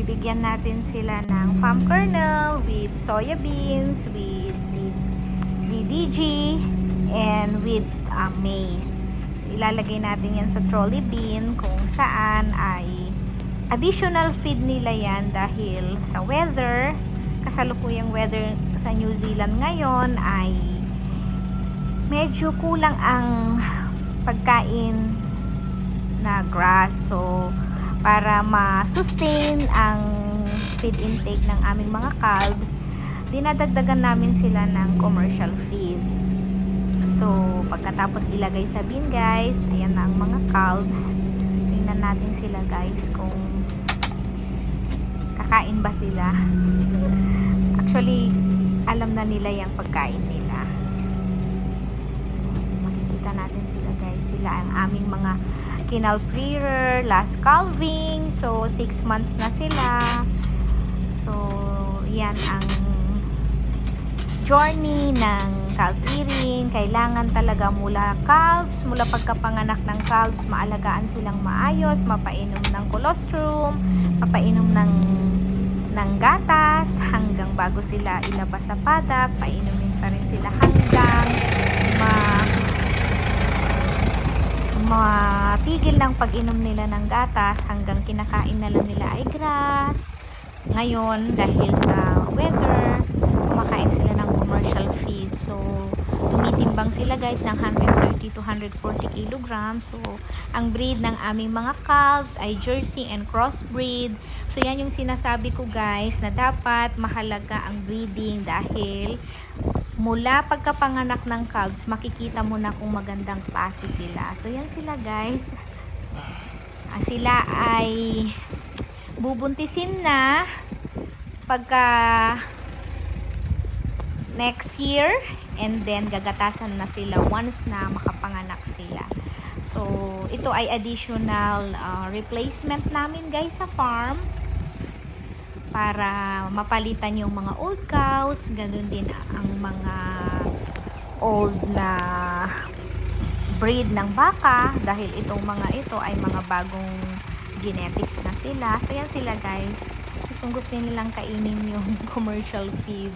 bibigyan natin sila ng farm kernel with soya beans, with DDG, and with maize. So, ilalagay natin yan sa trolley bin kung saan ay additional feed nila yan dahil sa weather, kasalukuyang weather sa New Zealand ngayon ay medyo kulang ang pagkain na grass. So, para ma-sustain ang feed intake ng aming mga calves, dinadagdagan namin sila ng commercial feed. So, pagkatapos ilagay sa bin, guys, ayan na ang mga calves. Tingnan natin sila, guys, kung kakain ba sila. Actually, alam na nila yung pagkain nila. So, makikita natin sila, guys. Sila ang aming mga kinalprearer, last calving. So, 6 months na sila. So, yan ang journey ng calf rearing. Kailangan talaga mula pagkapanganak ng calves, maalagaan silang maayos, mapainom ng colostrum, mapainom ng gatas, hanggang bago sila ilabas sa paddock, painumin pa rin sila hanggang matigil ng pag-inom nila ng gatas, hanggang kinakain na lang nila ay grass. Ngayon, dahil sa weather, kumakain sila ng commercial feed. So, tumitimbang sila, guys, ng 130 to 140 kilograms. So, ang breed ng aming mga calves ay Jersey and crossbreed. So, yan yung sinasabi ko, guys, na dapat mahalaga ang breeding dahil mula pagkapanganak ng calves, makikita mo na kung magandang klase sila. So, yan sila, guys. Sila ay bubuntisin na pagka next year, and then gagatasan na sila once na makapanganak sila. So, ito ay additional replacement namin, guys, sa farm para mapalitan yung mga old cows, ganun din ang mga old na breed ng baka dahil itong mga ito ay mga bagong genetics na sila. So, yan sila, guys. Gusto nilang kainin yung commercial feed.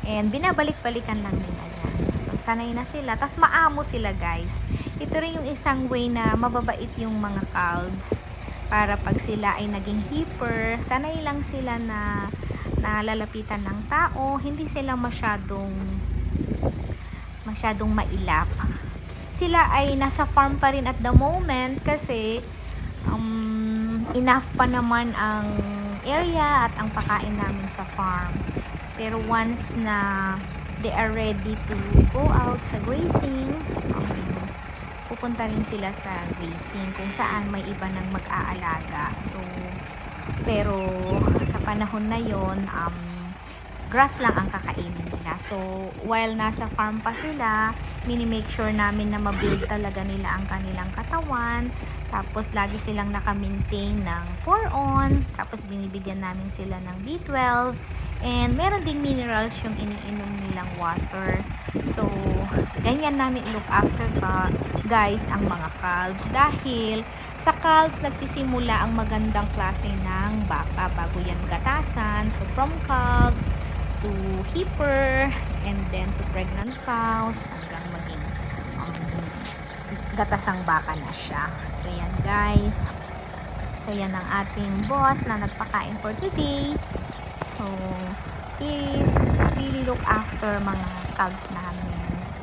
And binabalik-balikan lang nila yan. So, sanay na sila. Tapos, maamo sila, guys. Ito rin yung isang way na mababait yung mga calves. Para pag sila ay naging hipper, sanay lang sila na nalalapitan ng tao. Hindi sila masyadong mailap. Sila ay nasa farm pa rin at the moment kasi enough pa naman ang area at ang pakain namin sa farm. Pero once na they are ready to go out sa grazing, pupunta rin sila sa grazing kung saan may iba nang mag-aalaga. So, pero sa panahon na yon, grass lang ang kakainin nila. So, while nasa farm pa sila, mini-make sure namin na mabuild talaga nila ang kanilang katawan. Tapos, lagi silang naka-maintain ng 4-on. Tapos, binibigyan namin sila ng B12. And, meron ding minerals yung iniinom nilang water. So, ganyan namin look after guys, ang mga calves. Dahil, sa calves, nagsisimula ang magandang klase ng baka bago yan gatasan. So, from calves to hipper, and then to pregnant cows, hanggang maging gatasang baka na siya. So, yan, guys. So, yan ang ating boss na nagpakain for today. So, really look after mga calves namin. So,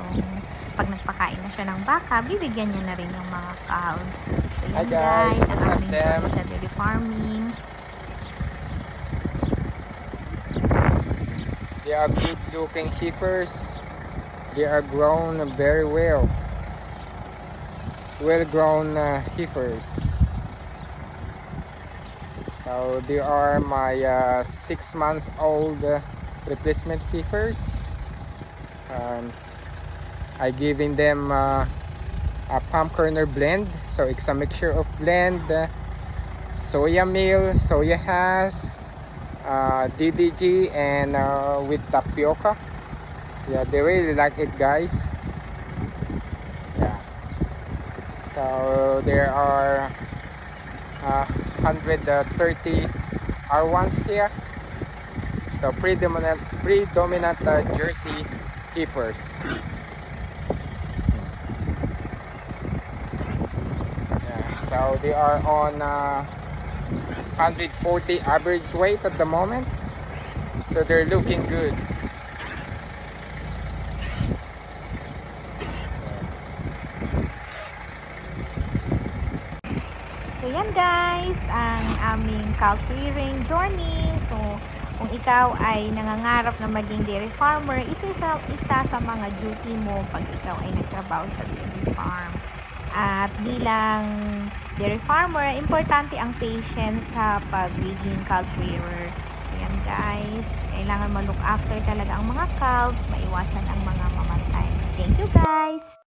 pag nagpakain na siya ng baka, bibigyan niya na rin yung mga calves. So, yan, guys, ang aming journey sa dairy farming. They are good looking heifers. They are grown very well. Well grown heifers. So they are my 6 months old replacement heifers. I giving them a palm kernel blend. So it's a mixture of blend, soya meal, soya husk, DDG, and with tapioca. Yeah, they really like it, guys. Yeah. So there are 130 are ones here. So predominant Jersey heifers. Yeah, so they are on 140 average weight at the moment. So they're looking good. So yan guys, ang aming cow clearing journey. So kung ikaw ay nangangarap na maging dairy farmer, ito isa sa mga duty mo pag ikaw ay nagtrabaho sa dairy farm. At bilang dairy farmer, importante ang patience sa pagiging cow clearer. So yan guys, kailangan ma-look after talaga ang mga calves, maiwasan ang mga mamatay. Thank you guys!